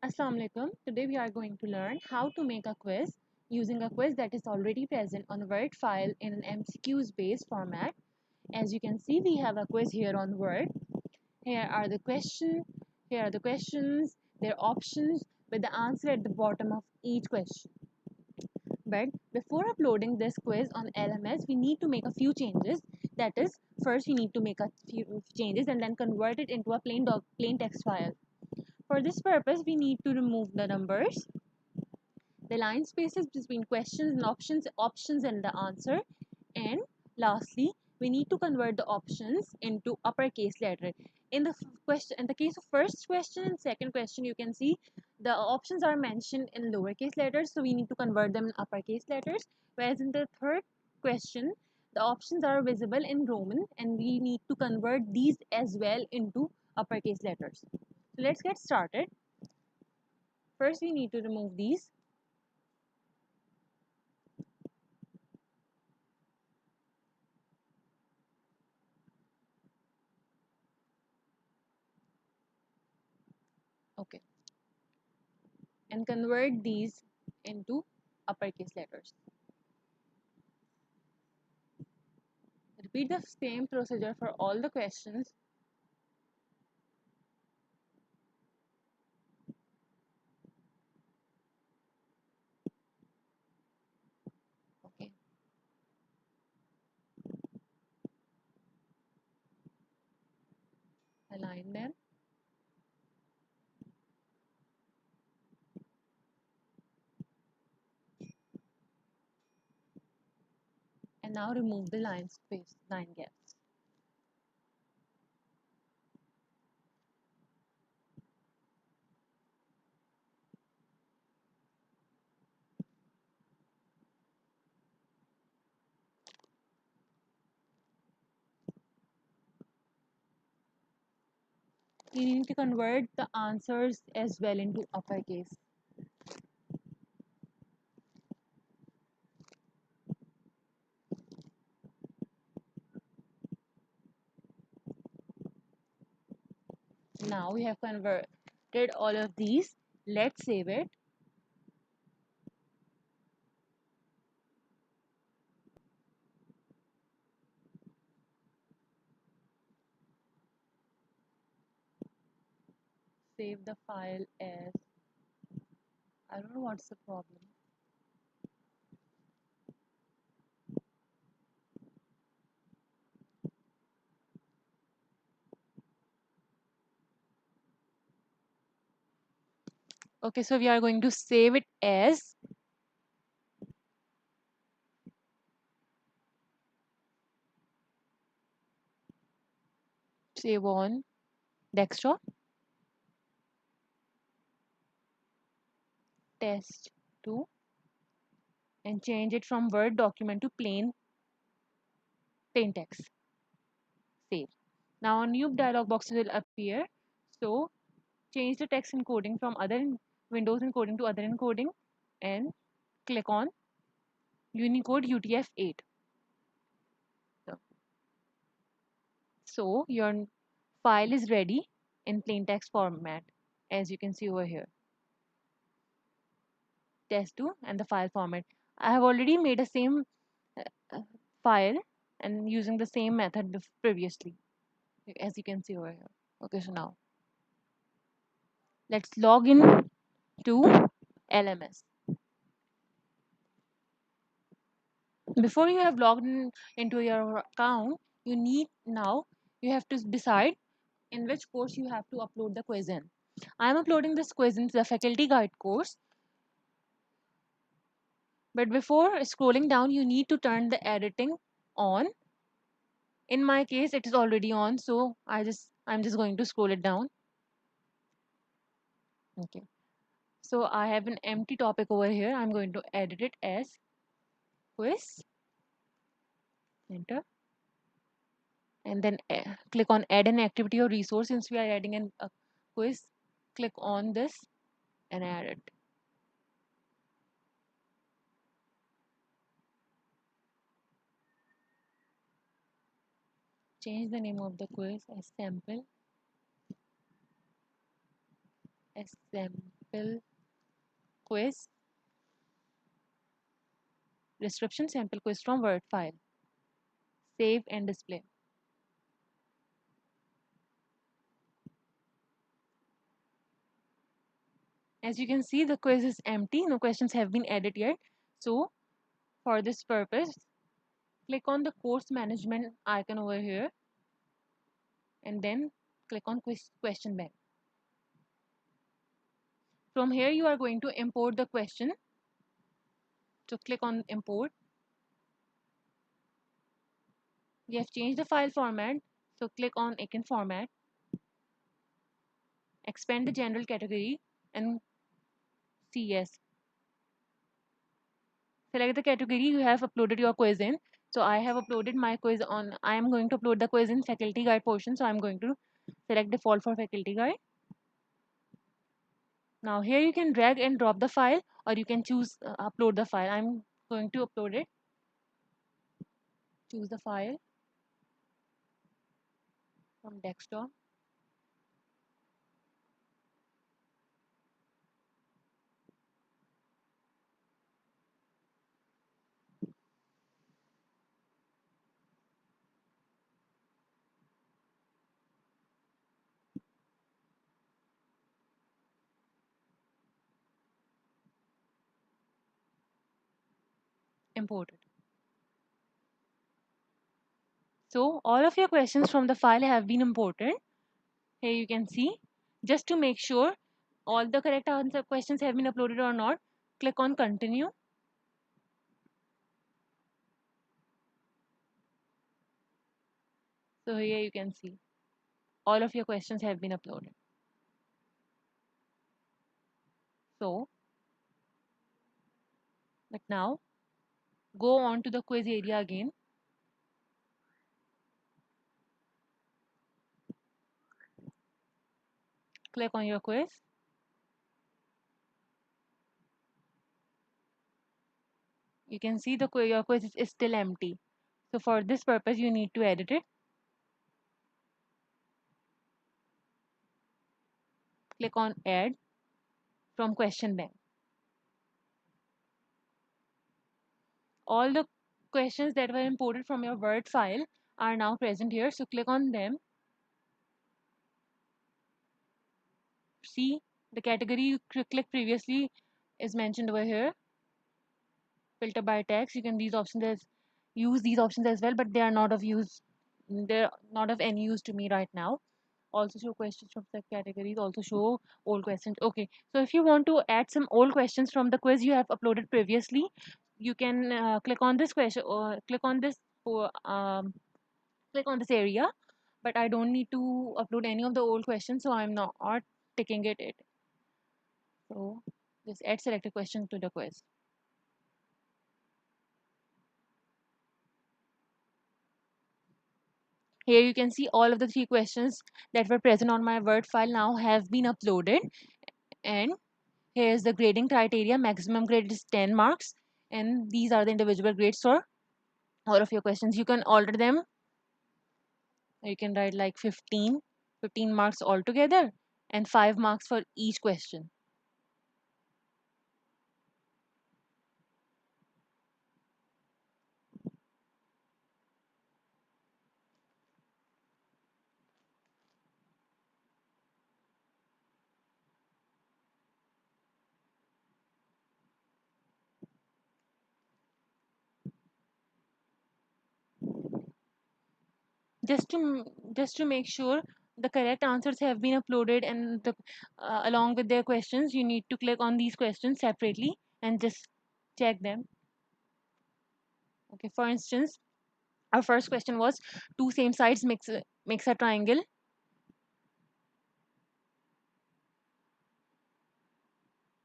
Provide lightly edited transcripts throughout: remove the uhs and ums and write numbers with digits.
Assalamu alaikum. Today we are going to learn how to make a quiz using a quiz that is already present on the Word file in an MCQs based format. As you can see, we have a quiz here on Word. Here are the questions, their options with the answer at the bottom of each question. But before uploading this quiz on LMS, we need to make a few changes. That is, first we need to make a few changes and then convert it into a plain text file. For this purpose, we need to remove the numbers, the line spaces between questions and options and the answer, and lastly, we need to convert the options into uppercase letter. In the case of first question and second question, you can see the options are mentioned in lowercase letters, so we need to convert them in uppercase letters. Whereas in the third question, the options are visible in Roman, and we need to convert these as well into uppercase letters. So let's get started. First, we need to remove these. Okay. And convert these into uppercase letters. Repeat the same procedure for all the questions. Okay. Align them. And now remove the line gaps. You need to convert the answers as well into uppercase. Now we have converted all of these. Let's save it. Save the file as, I don't know what's the problem. Okay, so we are going to save it as save on desktop test 2 and change it from Word document to plain text. Save. Now a new dialog box will appear. So change the text encoding from Windows encoding to other encoding and click on Unicode UTF-8. So your file is ready in plain text format, as you can see over here. Test2 and the file format. I have already made a same uh, uh, file and using the same method previously, as you can see over here. Okay, so now let's log in to LMS. Before you have logged into your account, you have to decide in which course you have to upload the quiz in. I am uploading this quiz into the faculty guide course. But before scrolling down, you need to turn the editing on. In my case, it is already on, so I'm just going to scroll it down. Okay. So I have an empty topic over here. I'm going to edit it as quiz. Enter. And then click on add an activity or resource. Since we are adding a quiz, click on this and add it. Change the name of the quiz as sample. sample quiz description, sample quiz from Word file. Save and display. As you can see, the quiz is empty. No questions have been added yet. So for this purpose, click on the course management icon over here and then click on question bank. From here, you are going to import the question. So click on import. We have changed the file format. So click on icon format, expand the general category and CS. Select the category you have uploaded your quiz in. So I have uploaded my quiz on, I am going to upload the quiz in faculty guide portion. So I'm going to select default for faculty guide. Now here you can drag and drop the file or you can choose upload the file. I'm going to upload it. Choose the file from desktop. Import it. So all of your questions from the file have been imported. Here you can see. Just to make sure all the correct answer questions have been uploaded or not, click on continue. So here you can see all of your questions have been uploaded. So, but now go on to the quiz area again. Click on your quiz. You can see your quiz is still empty. So for this purpose, you need to edit it. Click on add from question bank. All the questions that were imported from your Word file are now present here. So click on them. See the category you clicked previously is mentioned over here. Filter by text. You can use these options as well, but they are not of use. They're not of any use to me right now. Also show questions from the categories. Also show old questions. Okay, so if you want to add some old questions from the quiz you have uploaded previously, you can click on this question or or, um, click on this area. But I don't need to upload any of the old questions, so I'm not ticking it. So just add selected question to the quiz. Here you can see all of the three questions that were present on my Word file now have been uploaded. And here's the grading criteria. Maximum grade is 10 marks. And these are the individual grades for all of your questions. You can alter them. You can write like 15 marks altogether and 5 marks for each question. Just to make sure the correct answers have been uploaded and along with their questions, you need to click on these questions separately and just check them. Okay, for instance, our first question was two same sides makes a triangle.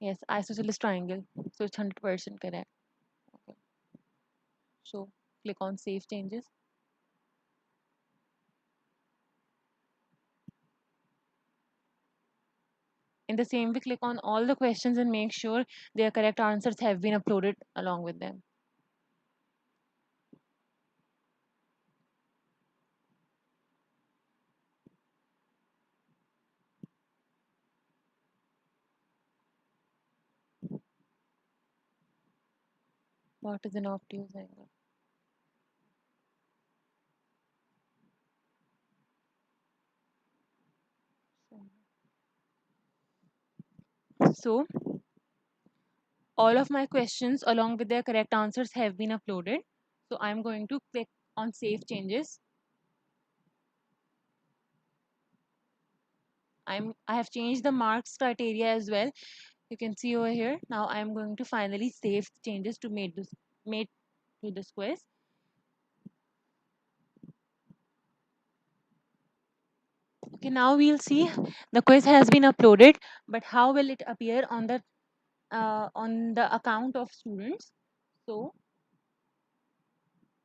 Yes, isosceles triangle. So it's 100% correct. Okay. So click on save changes. In the same way, click on all the questions and make sure their correct answers have been uploaded along with them. What is an obtuse angle? So all of my questions along with their correct answers have been uploaded. So I'm going to click on save changes. I have changed the marks criteria as well. You can see over here. Now I'm going to finally save changes to made to this quiz. Okay, now we'll see the quiz has been uploaded, but how will it appear on the account of students? So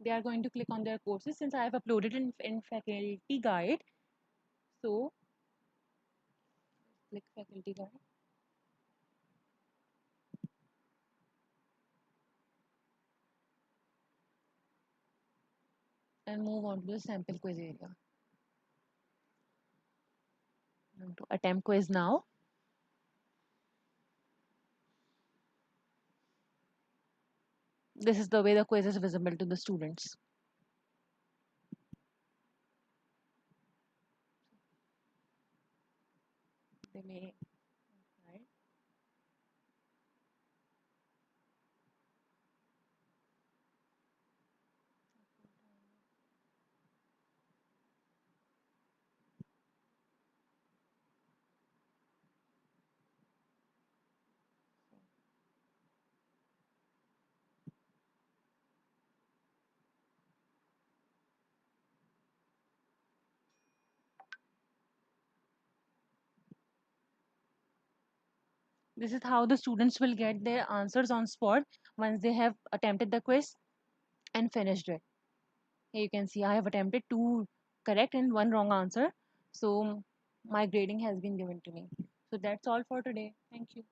they are going to click on their courses since I have uploaded in faculty guide. So click faculty guide and move on to the sample quiz area. I'm to attempt quiz now. This is the way the quiz is visible to the students. They may, right? This is how the students will get their answers on spot once they have attempted the quiz and finished it. Here you can see I have attempted two correct and one wrong answer. So my grading has been given to me. So that's all for today. Thank you.